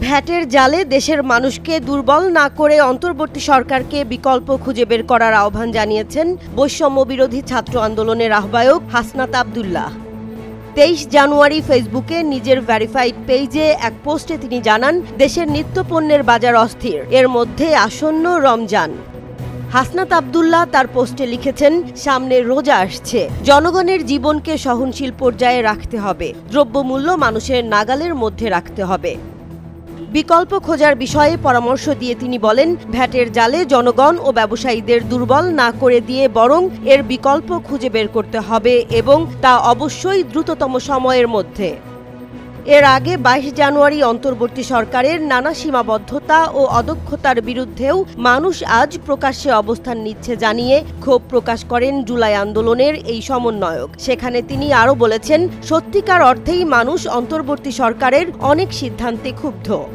ভ্যাটের জালে দেশের মানুষকে দুর্বল না করে অন্তর্বর্তী সরকারকে বিকল্প খুঁজে বের করার আহ্বান জানিয়েছেন বৈষম্য বিরোধী ছাত্র আন্দোলনের আহ্বায়ক হাসনাত আব্দুল্লাহ। 23 জানুয়ারি ফেসবুকে নিজের ভেরিফাইড পেজে এক পোস্টে তিনি জানান, দেশের নিত্যপণ্যের বাজার অস্থির, এর মধ্যে আসন্ন রমজান। হাসনাত আব্দুল্লাহ তার পোস্টে লিখেছেন, সামনে রোজা আসছে, জনগণের জীবনকে সহনশীল পর্যায়ে রাখতে হবে, দ্রব্যমূল্য মানুষের নাগালের মধ্যে রাখতে হবে। বিকল্প খোঁজার বিষয়ে পরামর্শ দিয়ে তিনি বলেন, ভ্যাটের জালে জনগণ ও ব্যবসায়ীদের দুর্বল না করে দিয়ে বরং এর বিকল্প খুঁজে বের করতে হবে এবং তা অবশ্যই দ্রুততম সময়ের মধ্যে। এর আগে 22 জানুয়ারি অন্তর্বর্তী সরকারের নানা সীমাবদ্ধতা ও অদক্ষতার বিরুদ্ধেও মানুষ আজ প্রকাশ্যে অবস্থান নিচ্ছে জানিয়ে ক্ষোভ প্রকাশ করেন জুলাই আন্দোলনের এই সমন্বয়ক। সেখানে তিনি আরও বলেছেন, সত্যিকার অর্থেই মানুষ অন্তর্বর্তী সরকারের অনেক সিদ্ধান্তে ক্ষুব্ধ।